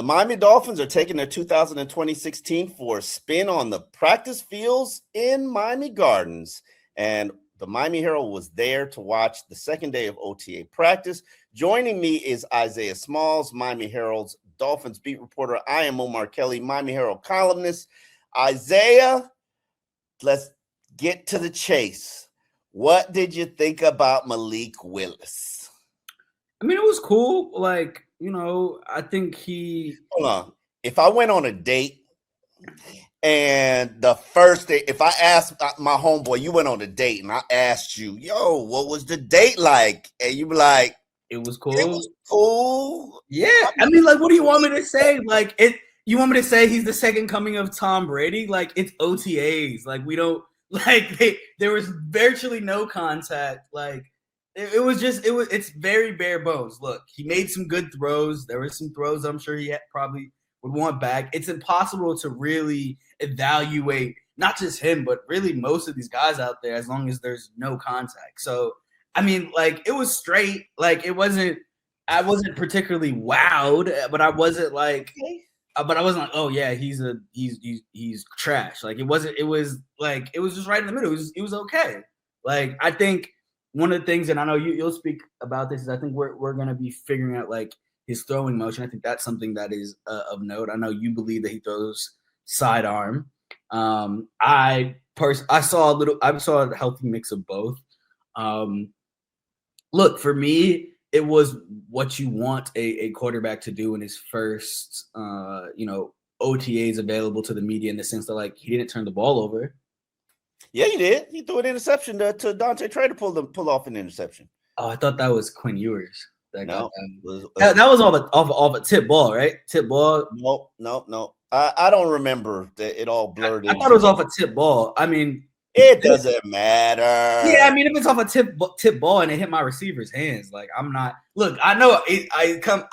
The Miami Dolphins are taking their 2026 team for a spin on the practice fields in Miami Gardens. And the Miami Herald was there to watch the second day of OTA practice. Joining me is Isaiah Smalls, Miami Herald's Dolphins beat reporter. I am Omar Kelly, Miami Herald columnist. Isaiah, let's get to the chase. What did you think about Malik Willis? I mean, it was cool. Like, I think he... Hold on. If I went on a date and the first day, if I asked my homeboy, you went on a date and I asked you, yo, what was the date like? And you be like, it was cool. It was cool. Yeah. I mean, like, what do you want me to say? Like, you want me to say he's the second coming of Tom Brady? Like, it's OTAs. Like, we don't, like, there was virtually no contact. Like, it's very bare bones. Look, he made some good throws. There were some throws I'm sure he probably would want back. It's impossible to really evaluate not just him, but really most of these guys out there as long as there's no contact. So, I mean, like, it was straight. Like, I wasn't particularly wowed, but I wasn't like, oh yeah, he's trash. Like, it was just right in the middle. It was okay. Like, I think one of the things, and I know you'll speak about this, is I think we're going to be figuring out like his throwing motion. I think that's something that is of note. I know you believe that he throws sidearm. I saw a healthy mix of both. Look, for me, it was what you want a quarterback to do in his first, OTAs available to the media, in the sense that, like, he didn't turn the ball over. Yeah, he did. He threw an interception to Dante Trey to pull off an interception. Oh, I thought that was Quinn Ewers. That was off a tip ball, right? Tip ball. No. I don't remember. It all blurred. I thought it was off a tip ball. I mean, it doesn't matter. Yeah, I mean, if it's off a tip ball and it hit my receiver's hands, like, I'm not. Look, I know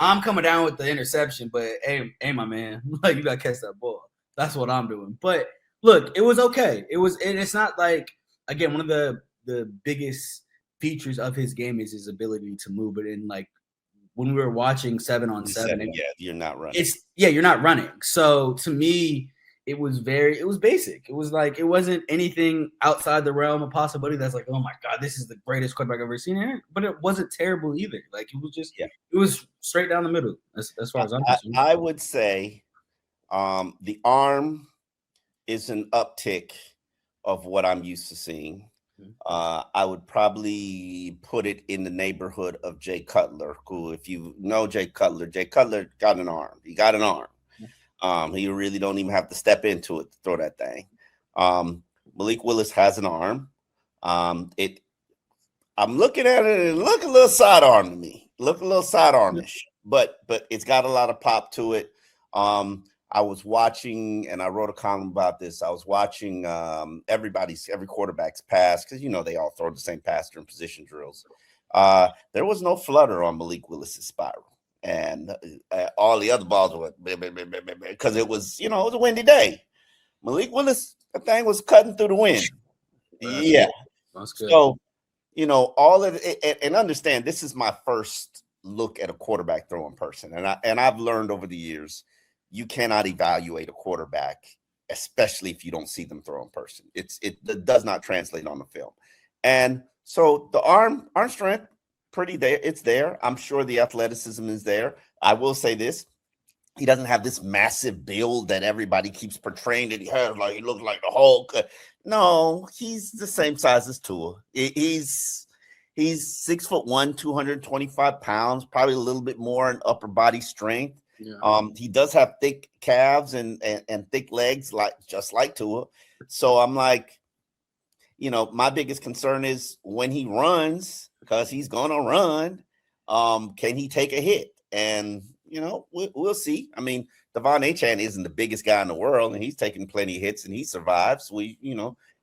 I'm coming down with the interception, but hey, my man, like, you gotta catch that ball. That's what I'm doing. But look, it was okay. It's not like, again, one of the biggest features of his game is his ability to move it in. Like, when we were watching 7-on-7, you're not running. You're not running. So to me, it was basic. It was like, it wasn't anything outside the realm of possibility that's like, oh my God, this is the greatest quarterback I've ever seen here. But it wasn't terrible either. Like, it was just, it was straight down the middle as far as I'm concerned. I would say the arm is an uptick of what I'm used to seeing. I would probably put it in the neighborhood of Jay Cutler, who, if you know Jay Cutler got an arm. He got an arm. He really don't even have to step into it to throw that thing. Malik Willis has an arm. I'm looking at it and it look a little sidearm to me. Look a little sidearmish, but it's got a lot of pop to it. I was watching, and I wrote a column about this. I was watching every quarterback's pass, because they all throw the same pass during position drills. There was no flutter on Malik Willis's spiral, and all the other balls were because it was it was a windy day. Malik Willis, that thing was cutting through the wind. Yeah, that's good. So all of it, and understand, this is my first look at a quarterback throw in person, and I've learned over the years, you cannot evaluate a quarterback, especially if you don't see them throw in person. It does not translate on the film. And so the arm strength, pretty there. It's there. I'm sure the athleticism is there. I will say this. He doesn't have this massive build that everybody keeps portraying that he has. Like, he looks like the Hulk. No, he's the same size as Tua. He's 6'1", 225 pounds, probably a little bit more in upper body strength. Yeah. He does have thick calves and thick legs, just like Tua. So I'm like, my biggest concern is when he runs, because he's gonna run. Can he take a hit? And we'll see. I mean, Devon Achane isn't the biggest guy in the world, and he's taking plenty of hits and he survives. We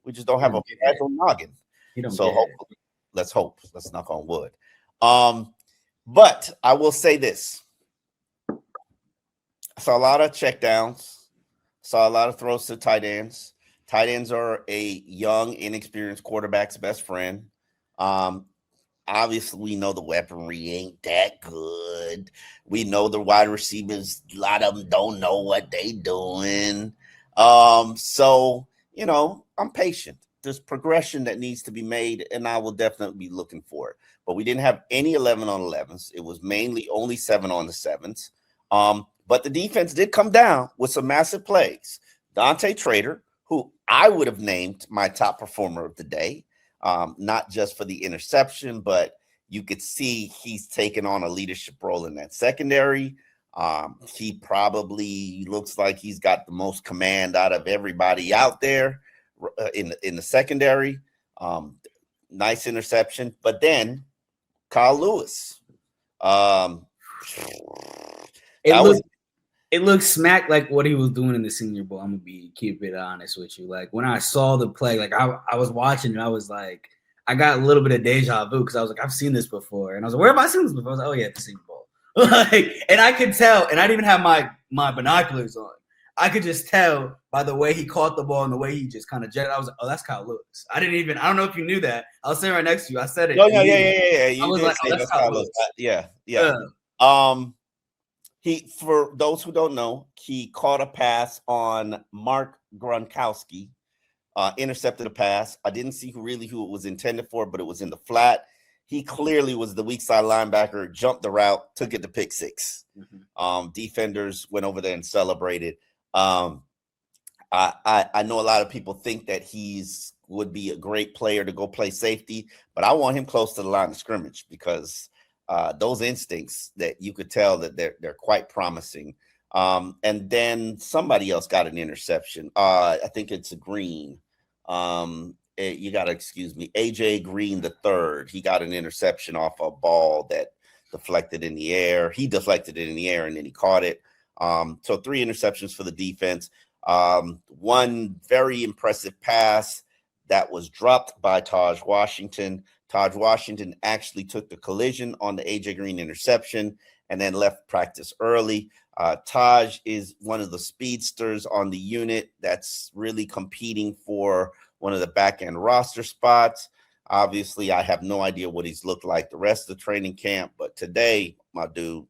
just don't have a fragile noggin. So hopefully, let's hope. Let's knock on wood. But I will say this. I saw a lot of checkdowns, saw a lot of throws to tight ends. Tight ends are a young, inexperienced quarterback's best friend. Obviously, we know the weaponry ain't that good. We know the wide receivers, a lot of them don't know what they doing. So, I'm patient. There's progression that needs to be made, and I will definitely be looking for it. But we didn't have any 11 on 11s. It was mainly only 7 on the 7s. But the defense did come down with some massive plays. Dante Trader, who I would have named my top performer of the day, not just for the interception, but you could see he's taken on a leadership role in that secondary. He probably looks like he's got the most command out of everybody out there in the secondary. Nice interception. But then Kyle Lewis. It looked smack like what he was doing in the Senior Bowl. I'm gonna keep it honest with you. Like when I saw the play, like I was watching and I was like, I got a little bit of deja vu because I was like, I've seen this before, and I was like, where have I seen this before? I was like, oh yeah, the Senior Bowl. And I could tell, and I didn't even have my binoculars on. I could just tell by the way he caught the ball and the way he just kind of jetted. I was like, oh, that's Kyle Lewis. I don't know if you knew that. I was sitting right next to you. I said it. No, yeah. You I was like, oh, that's Kyle Lewis. Yeah. He, for those who don't know, he caught a pass on Mark Gronkowski, intercepted a pass. I didn't see who it was intended for, but it was in the flat. He clearly was the weak side linebacker, jumped the route, took it to pick 6. Mm-hmm. Defenders went over there and celebrated. I know a lot of people think that would be a great player to go play safety, but I want him close to the line of scrimmage because those instincts that you could tell that they're quite promising. And then somebody else got an interception. I think it's a Green. You got to excuse me. AJ Green III. He got an interception off a ball that deflected in the air. He deflected it in the air and then he caught it. So 3 interceptions for the defense. One very impressive pass that was dropped by Taj Washington. Taj Washington actually took the collision on the AJ Green interception and then left practice early. Taj is one of the speedsters on the unit that's really competing for one of the back-end roster spots. Obviously, I have no idea what he's looked like the rest of the training camp, but today, my dude,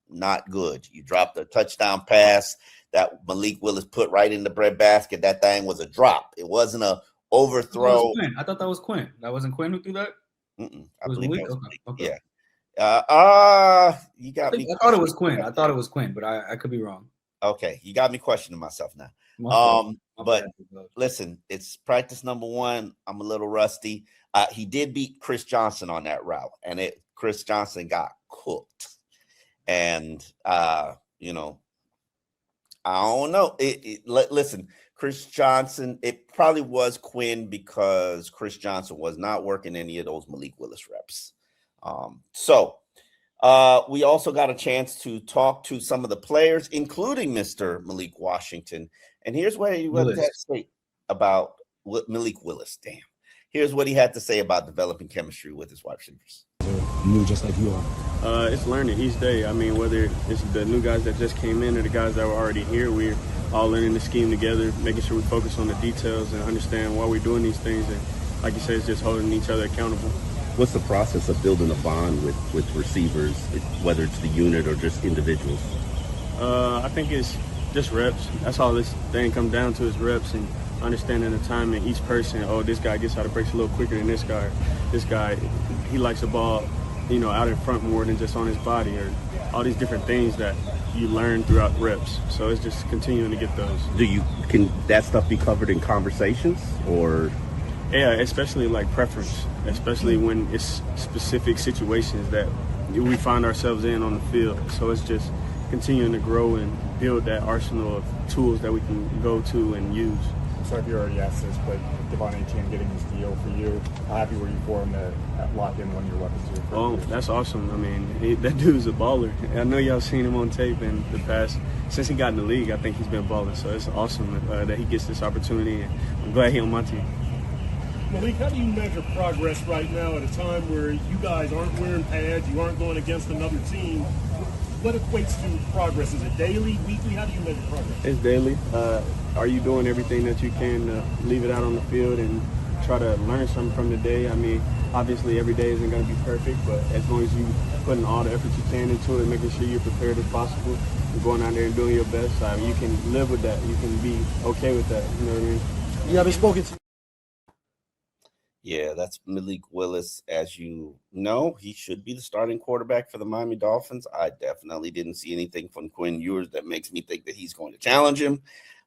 not good. You dropped a touchdown pass that Malik Willis put right in the breadbasket. That thing was a drop. It wasn't a overthrow. I thought that was Quinn. That wasn't Quinn who threw that? I believe that was okay. Yeah. You got me. I thought it was Quinn. But I could be wrong. Okay, you got me questioning myself now. But listen, it's practice number 1. I'm a little rusty. He did beat Chris Johnson on that route, and Chris Johnson got cooked. And I don't know. Listen, Chris Johnson, it probably was Quinn because Chris Johnson was not working any of those Malik Willis reps. So we also got a chance to talk to some of the players, including Mr. Malik Washington. And here's what he had to say about Malik Willis. Damn. Here's what he had to say about developing chemistry with his wide receivers. New just like you are. It's learning each day. I mean, whether it's the new guys that just came in or the guys that were already here, we're all learning the scheme together, making sure we focus on the details and understand why we're doing these things. And like you said, it's just holding each other accountable. What's the process of building a bond with receivers, whether it's the unit or just individuals? I think it's just reps. That's all this thing comes down to is reps and understanding the time in each person. Oh, this guy gets out of breaks a little quicker than this guy. This guy, he likes the ball, out in front more than just on his body, or all these different things that you learn throughout reps. So it's just continuing to get those. Can that stuff be covered in conversations or? Yeah, especially like preference, especially when it's specific situations that we find ourselves in on the field. So it's just continuing to grow and build that arsenal of tools that we can go to and use. So if you already asked this, but Devon Etienne getting this deal for you, how happy were you for him to lock in one of your weapons here? Oh, that's awesome. I mean, that dude's a baller. I know y'all seen him on tape in the past. Since he got in the league, I think he's been balling. So it's awesome that he gets this opportunity, and I'm glad he's on my team. Malik, how do you measure progress right now at a time where you guys aren't wearing pads, you aren't going against another team? What equates to progress? Is it daily, weekly? How do you measure progress? It's daily. Are you doing everything that you can to leave it out on the field and try to learn something from the day. I mean, obviously every day isn't going to be perfect, but as long as you putting all the effort you can into it, making sure you're prepared as possible, and going out there and doing your best, you can live with that. You can be okay with that. You know what I mean? You haven't spoken to. Yeah, that's Malik Willis. As you know, he should be the starting quarterback for the Miami Dolphins. I definitely didn't see anything from Quinn Ewers that makes me think that he's going to challenge him.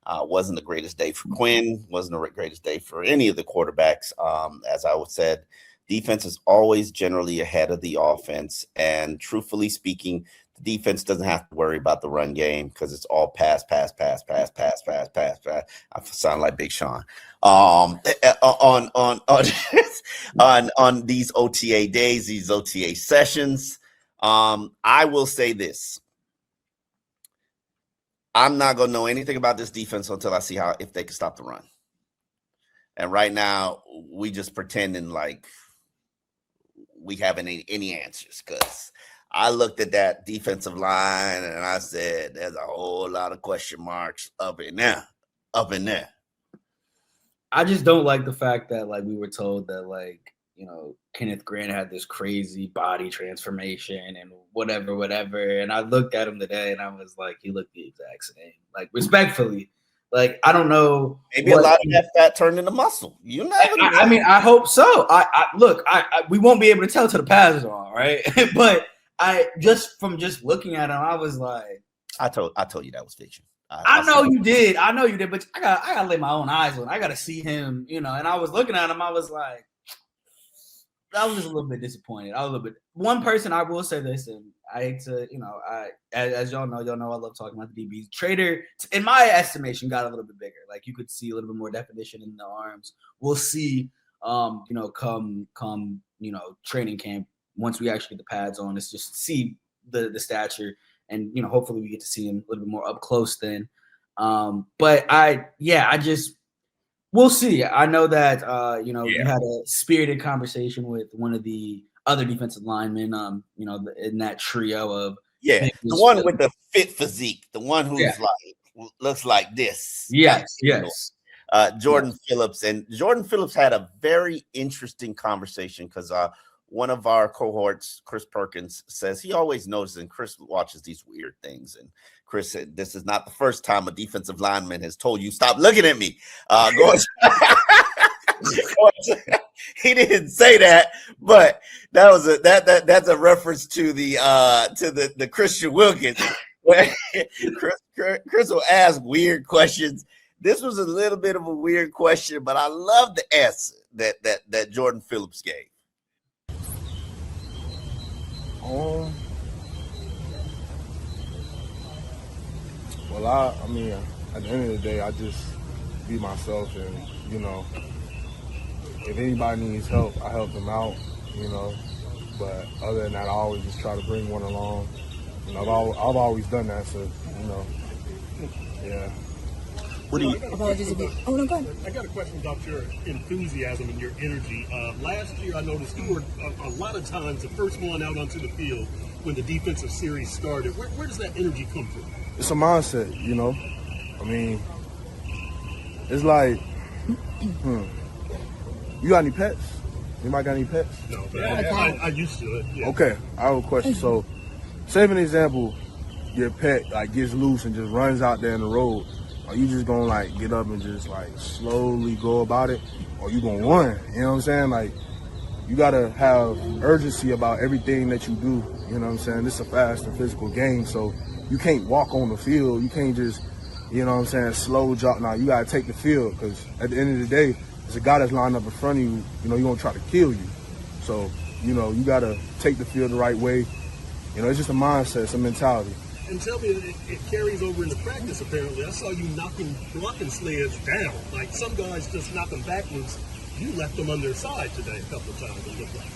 Wasn't the greatest day for Quinn. Wasn't the greatest day for any of the quarterbacks. As I said, defense is always generally ahead of the offense. And truthfully speaking, the defense doesn't have to worry about the run game because it's all pass. I sound like Big Sean. On these OTA days, these OTA sessions, I will say this. I'm not going to know anything about this defense until I see if they can stop the run. And right now, we just pretending like we haven't any answers, because I looked at that defensive line and I said, there's a whole lot of question marks up in there. I just don't like the fact that, like, we were told that, like, you know, Kenneth Grant had this crazy body transformation and whatever. And I looked at him today and I was like, he looked the exact same. Like, respectfully, like, I don't know. Maybe a lot of that fat turned into muscle. You never know. I mean, I hope so. We won't be able to tell till the pads are on, right? But from looking at him, I was like, I told you that was fiction. I know you did, but I gotta lay my own eyes on it. I gotta see him, you know. And I was looking at him, I was like, I was just a little bit disappointed. One person I will say this, and I hate to, you know, as y'all know, I love talking about the DBs. Trader, in my estimation, got a little bit bigger. Like, you could see a little bit more definition in the arms. We'll see, you know, come, you know, training camp, once we actually get the pads on, it's just see the stature, and, you know, hopefully we get to see him a little bit more up close then. But we'll see. I know that, you know, you had a spirited conversation with one of the other defensive linemen, you know, in that trio of. Yeah, the one with the fit physique, the one who's like, looks like this. Yes. Jordan Phillips. And Jordan Phillips had a very interesting conversation because one of our cohorts, Chris Perkins, says he always notices, and Chris watches these weird things. And Chris said, this is not the first time a defensive lineman has told you, stop looking at me. He didn't say that, but that was that's a reference to the Christian Wilkins. Where Chris will ask weird questions. This was a little bit of a weird question, but I love the answer that Jordan Phillips gave. Well, I mean, at the end of the day, I just be myself, and, you know, if anybody needs help, I help them out, you know. But other than that, I always just try to bring one along. You know, I've always done that, so, you know, yeah. Apologies again. Oh, no, go ahead. I got a question about your enthusiasm and your energy. Last year, I noticed you were a lot of times the first one out onto the field when the defensive series started. Where does that energy come from? It's a mindset, you know. I mean, it's like, you got any pets? Anybody got any pets? No, I used to it. Yeah. Okay, I have a question. So, say for an example, your pet like gets loose and just runs out there in the road. Are you just gonna like get up and just like slowly go about it, or you gonna run? You know what I'm saying? Like, you gotta have urgency about everything that you do. You know what I'm saying? This is a fast and physical game, so you can't walk on the field. You can't just, you know what I'm saying, slow jog. Now you gotta take the field, because at the end of the day, there's a guy that's lined up in front of you. You know, you gonna try to kill you. So, you know, you gotta take the field the right way. You know, it's just a mindset, it's a mentality. And tell me, it carries over into practice, apparently. I saw you blocking sleds down. Like, some guys just knock them backwards. You left them on their side today a couple of times, it looked like.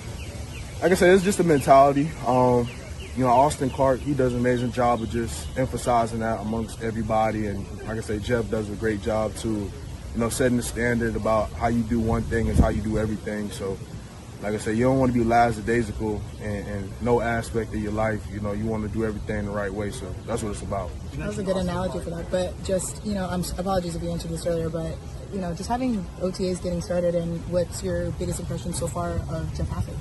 Like I said, it's just a mentality. You know, Austin Clark, he does an amazing job of just emphasizing that amongst everybody. And like I say, Jeff does a great job too. You know, setting the standard about how you do one thing is how you do everything. So, like I said, you don't want to be lackadaisical in no aspect of your life. You know, you want to do everything the right way. So that's what it's about. That was a good analogy for that. But just, apologies if you answered this earlier, but, just having OTAs getting started, and what's your biggest impression so far of Jeff Hafford?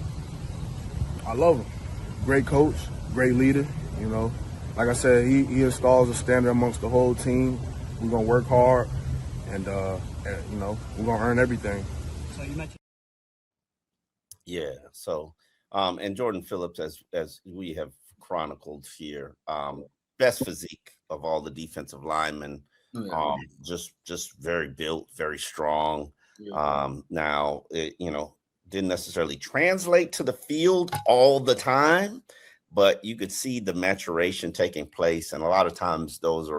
I love him. Great coach, great leader, Like I said, he installs a standard amongst the whole team. We're going to work hard, and we're going to earn everything. So you mentioned. Yeah. So, and Jordan Phillips, as we have chronicled here, best physique of all the defensive linemen. Just very built, very strong. Now, didn't necessarily translate to the field all the time, but you could see the maturation taking place, and a lot of times those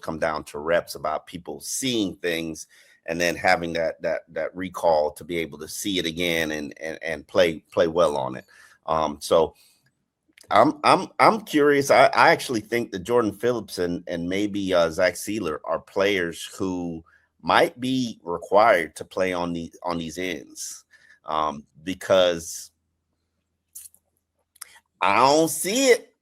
come down to reps, about people seeing things and then having that recall to be able to see it again and play well on it. So I'm curious. I actually think that Jordan Phillips and maybe Zach Sealer are players who might be required to play on these ends, because I don't see it.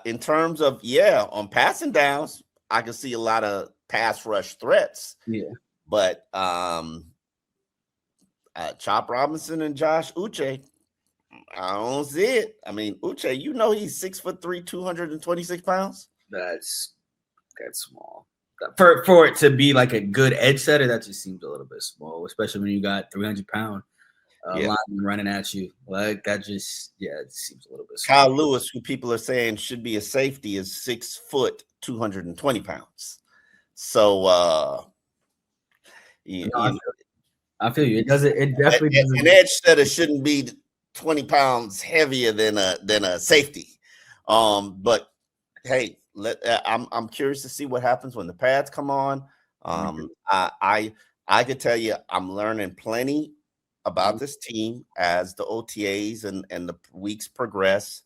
In terms of, on passing downs, I can see a lot of pass rush threats. Yeah. But Chop Robinson and Josh Uche, I don't see it. I mean, Uche, he's 6'3", 226 pounds. That's small. For it to be like a good edge setter, that just seems a little bit small, especially when you got 300-pound lineman running at you. Like that just, it seems a little bit small. Kyle Lewis, who people are saying should be a safety, is 6 foot, 220 pounds. So, I feel you. It definitely doesn't. An edge setter shouldn't be 20 pounds heavier than a safety. But hey, I'm curious to see what happens when the pads come on. I could tell you, I'm learning plenty about this team as the OTAs and the weeks progress.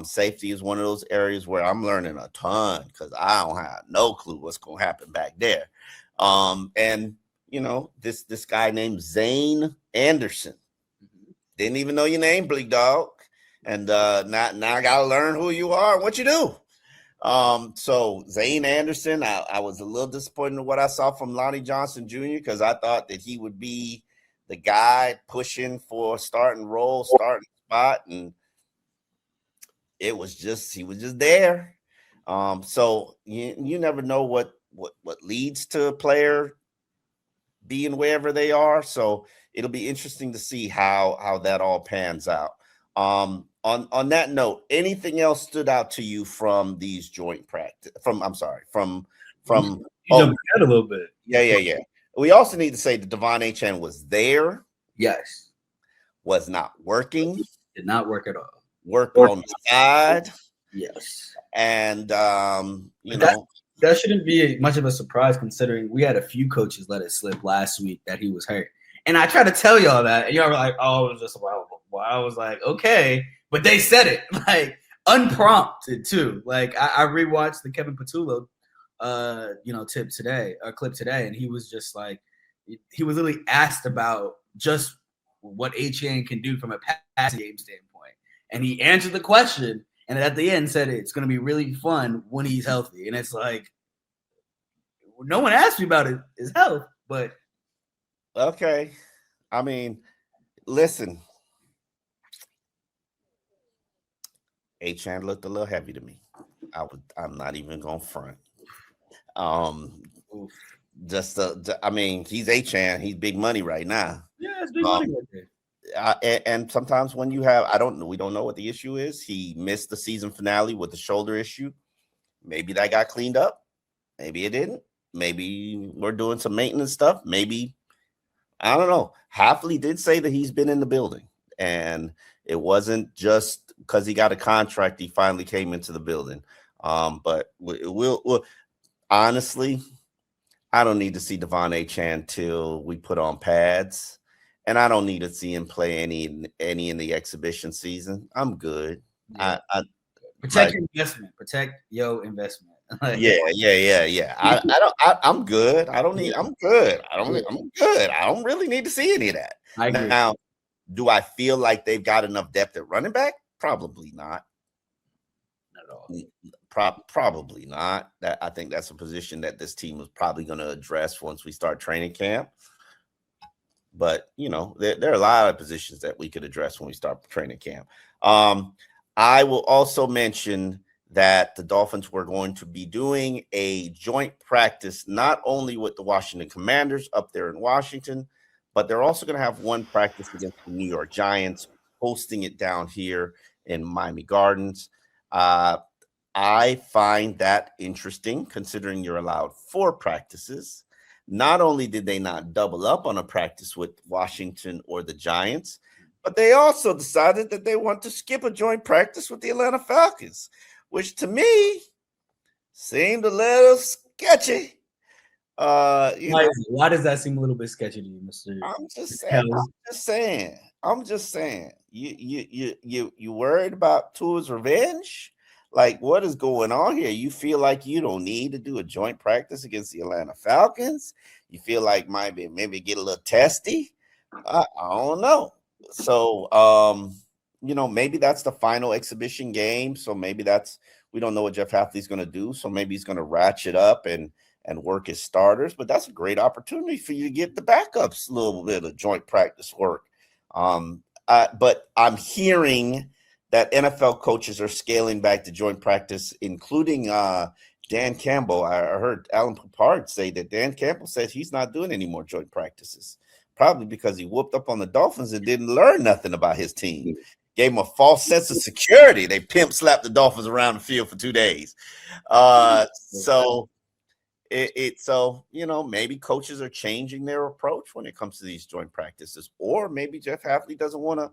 Safety is one of those areas where I'm learning a ton, because I don't have no clue what's going to happen back there. And this guy named Zane Anderson, didn't even know your name, Bleak Dog, and now I got to learn who you are and what you do. So Zane Anderson, I was a little disappointed in what I saw from Lonnie Johnson Jr., because I thought that he would be the guy pushing for starting spot, and he was just there. So you never know what leads to a player being wherever they are. So it'll be interesting to see how that all pans out. On that note, anything else stood out to you from these joint practice? From a little bit. Yeah. We also need to say that Devon Achane was there. Yes. Was not working. Did not work at all. Worked on the side. Yes. And that shouldn't be much of a surprise, considering we had a few coaches let it slip last week that he was hurt. And I tried to tell y'all that, and y'all were like, "Oh, it was just a while." Well, I was like, "Okay," but they said it like unprompted too. Like I rewatched the Kevin Patullo, clip today, and he was just like, he was literally asked about just what Achane can do from a passing game standpoint, and he answered the question, and at the end said it's going to be really fun when he's healthy. And it's like, no one asked me about his health, but. Okay. I mean, listen. Achane looked a little heavy to me. I'm not even going to front. He's Achane. He's big money right now. Yeah, it's big money right there. And sometimes when we don't know what the issue is. He missed the season finale with the shoulder issue. Maybe that got cleaned up. Maybe it didn't. Maybe we're doing some maintenance stuff. Maybe, I don't know. Hafley did say that he's been in the building, and it wasn't just because he got a contract he finally came into the building. But we'll honestly, I don't need to see Devon Achane till we put on pads, and I don't need to see him play any in the exhibition season. I'm good. Yeah. Protect your investment. Protect your investment. Like, Yeah. I'm good. I'm good. I'm good. I don't really need to see any of that. I agree. Now, do I feel like they've got enough depth at running back? Probably not. Not at all. Probably not. I think that's a position that this team is probably going to address once we start training camp. But there are a lot of positions that we could address when we start training camp. I will also mention that the Dolphins were going to be doing a joint practice, not only with the Washington Commanders up there in Washington, but they're also going to have one practice against the New York Giants, hosting it down here in Miami Gardens. I find that interesting, considering you're allowed 4 practices. Not only did they not double up on a practice with Washington or the Giants, but they also decided that they want to skip a joint practice with the Atlanta Falcons, which to me seemed a little sketchy. Why does that seem a little bit sketchy to you, Mr.? I'm just saying. You worried about Tua's revenge? Like, what is going on here? You feel like you don't need to do a joint practice against the Atlanta Falcons? You feel like maybe get a little testy? I don't know. So, maybe that's the final exhibition game. So maybe we don't know what Jeff Hafley's going to do. So maybe he's going to ratchet up and work his starters. But that's a great opportunity for you to get the backups a little bit of joint practice work. But I'm hearing that NFL coaches are scaling back the joint practice, including Dan Campbell. I heard Alan Papard say that Dan Campbell said he's not doing any more joint practices, probably because he whooped up on the Dolphins and didn't learn nothing about his team. Gave him a false sense of security. They pimp slapped the Dolphins around the field for 2 days. So maybe coaches are changing their approach when it comes to these joint practices, or maybe Jeff Hafley doesn't want to.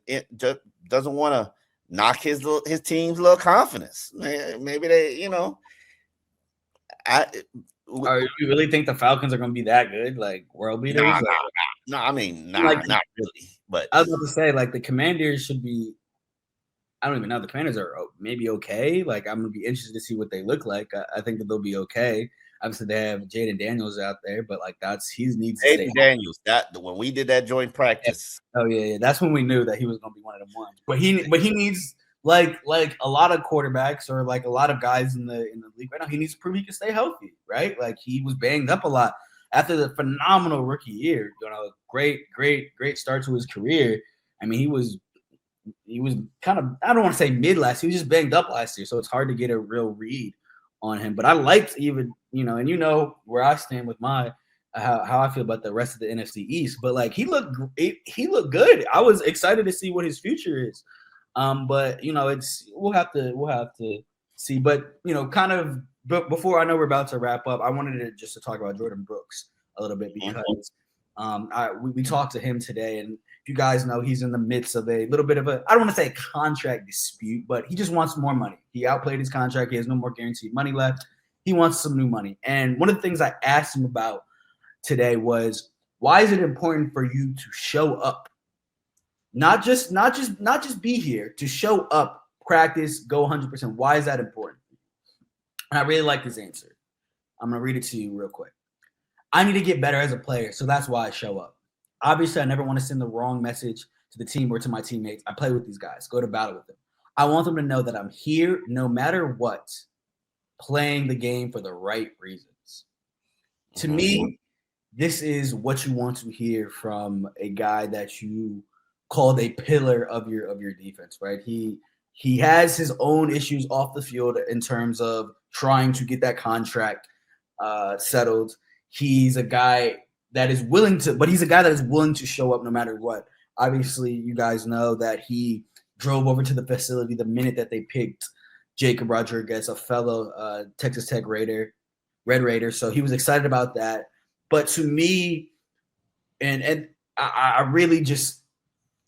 It just doesn't want to knock his team's little confidence. Maybe they, You really think the Falcons are going to be that good, like world beaters? Not really. But I was about to say, like, the Commanders should be. I don't even know. The Commanders are maybe okay. Like, I'm going to be interested to see what they look like. I think that they'll be okay. Obviously, they have Jaden Daniels out there, but like he needs to stay. Jaden Daniels. When we did that joint practice. Oh yeah, that's when we knew that he was going to be one of them ones. But he needs like a lot of quarterbacks or like a lot of guys in the league right now. He needs to prove he can stay healthy, right? Like he was banged up a lot after the phenomenal rookie year. Great start to his career. I mean, he was kind of, I don't want to say mid last year. He was just banged up last year, so it's hard to get a real read on him. But I liked even, and where I stand with my how I feel about the rest of the NFC East. But like he looked good. I was excited to see what his future is. But we'll have to see. But kind of before, I know we're about to wrap up, I wanted to talk about Jordan Brooks a little bit because we talked to him today, and you guys know he's in the midst of a little bit of I don't want to say a contract dispute, but he just wants more money. He outplayed his contract. He has no more guaranteed money left. He wants some new money. And one of the things I asked him about today was, why is it important for you to show up? Not just be here, to show up, practice, go 100%. Why is that important? And I really like his answer. I'm going to read it to you real quick. I need to get better as a player, so that's why I show up. Obviously, I never want to send the wrong message to the team or to my teammates. I play with these guys, go to battle with them. I want them to know that I'm here no matter what, playing the game for the right reasons. To me, this is what you want to hear from a guy that you called a pillar of your defense, right? He has his own issues off the field in terms of trying to get that contract settled. He's a guy that is willing to show up no matter what. Obviously, you guys know that he drove over to the facility the minute that they picked Jacob Rodriguez, a fellow Texas Tech Red Raider. So he was excited about that. But to me, and I really just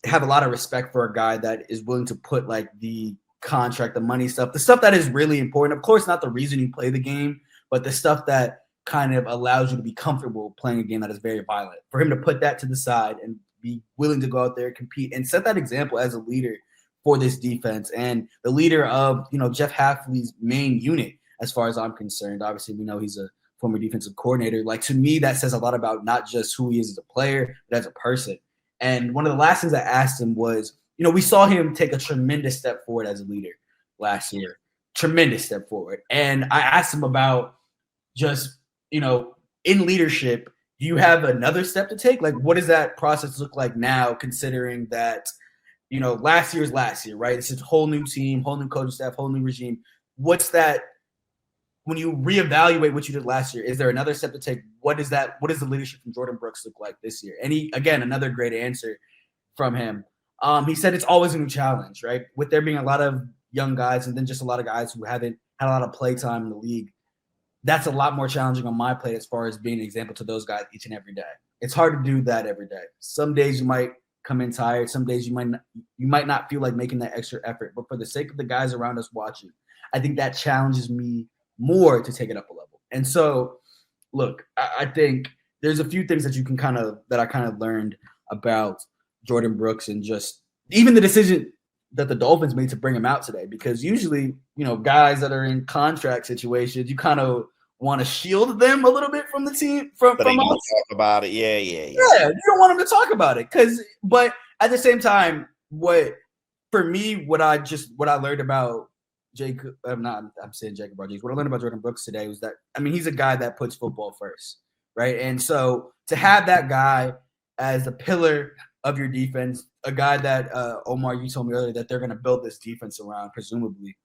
have a lot of respect for a guy that is willing to put like the contract, the money stuff, the stuff that is really important. Of course, not the reason you play the game, but the stuff that kind of allows you to be comfortable playing a game that is very violent. For him to put that to the side and be willing to go out there, compete, and set that example as a leader for this defense and the leader of, Jeff Hafley's main unit, as far as I'm concerned. Obviously, we know he's a former defensive coordinator. Like, to me, that says a lot about not just who he is as a player, but as a person. And one of the last things I asked him was, we saw him take a tremendous step forward as a leader last year. Tremendous step forward. And I asked him about just, in leadership, do you have another step to take? Like, what does that process look like now, considering that, last year's last year, right? It's a whole new team, whole new coaching staff, whole new regime. What's that, when you reevaluate what you did last year, is there another step to take? What is that? What does the leadership from Jordan Brooks look like this year? And again, another great answer from him. He said it's always a new challenge, right? With there being a lot of young guys and then just a lot of guys who haven't had a lot of play time in the league. That's a lot more challenging on my plate as far as being an example to those guys each and every day. It's hard to do that every day. Some days you might come in tired. Some days you might not feel like making that extra effort. But for the sake of the guys around us watching, I think that challenges me more to take it up a level. And so, look, I think there's a few things that I kind of learned about Jordan Brooks and just even the decision that the Dolphins made to bring him out today, because usually, guys that are in contract situations, you kind of want to shield them a little bit from the team. But they don't talk about it. Yeah. You don't want them to talk about it but at the same time, what I learned about Jacob, I'm saying Jacob Rodriguez. What I learned about Jordan Brooks today was that, he's a guy that puts football first, right? And so to have that guy as the pillar of your defense, a guy that Omar, you told me earlier that they're going to build this defense around, presumably.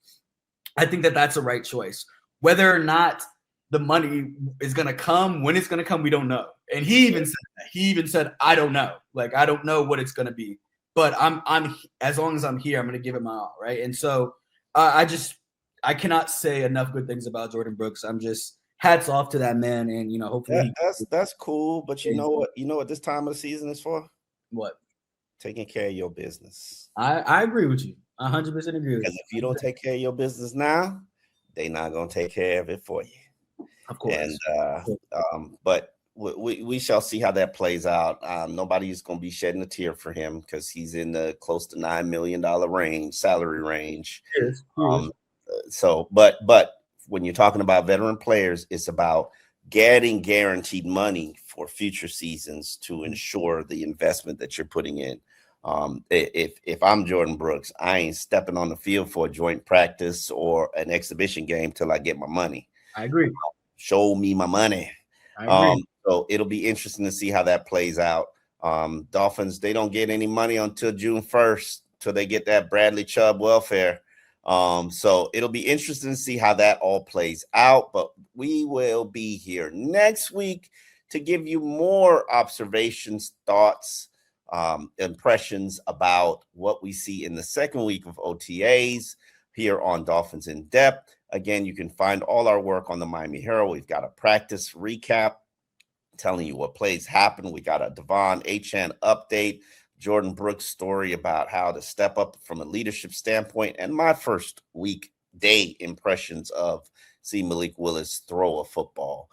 I think that that's the right choice. Whether or not the money is going to come, when it's going to come, we don't know. And he even said that. He even said, I don't know. Like, I don't know what it's going to be. But I'm as long as I'm here, I'm going to give it my all, right? And so I cannot say enough good things about Jordan Brooks. I'm just hats off to that man, and hopefully that's cool. But you know what this time of the season is for? What? Taking care of your business. I agree with you. 100% agree with you. Because if you don't take care of your business now, they're not going to take care of it for you. Of course. And but we shall see how that plays out. Nobody's going to be shedding a tear for him because he's in the close to $9 million salary range. Yes. So, but when you're talking about veteran players, it's about getting guaranteed money for future seasons to ensure the investment that you're putting in. If I'm Jordan Brooks, I ain't stepping on the field for a joint practice or an exhibition game till I get my money. I agree. Show me my money. I agree. So it'll be interesting to see how that plays out. Dolphins, they don't get any money until June 1st, till they get that Bradley Chubb welfare. So it'll be interesting to see how that all plays out. But we will be here next week to give you more observations, thoughts, impressions about what we see in the second week of OTAs here on Dolphins in Depth. Again, you can find all our work on the Miami Herald. We've got a practice recap telling you what plays happen. We got a Devon Achane update, Jordan Brooks story about how to step up from a leadership standpoint, and my first weekday impressions of seeing Malik Willis throw a football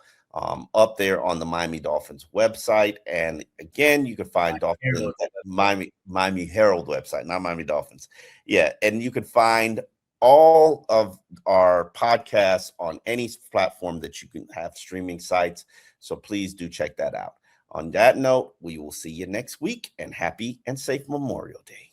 up there on the Miami Dolphins website. And again, you can find Dolphins Miami Herald website, not Miami Dolphins. Yeah, and you can find all of our podcasts on any platform that you can have streaming sites. So please do check that out. On that note, we will see you next week, and happy and safe Memorial Day.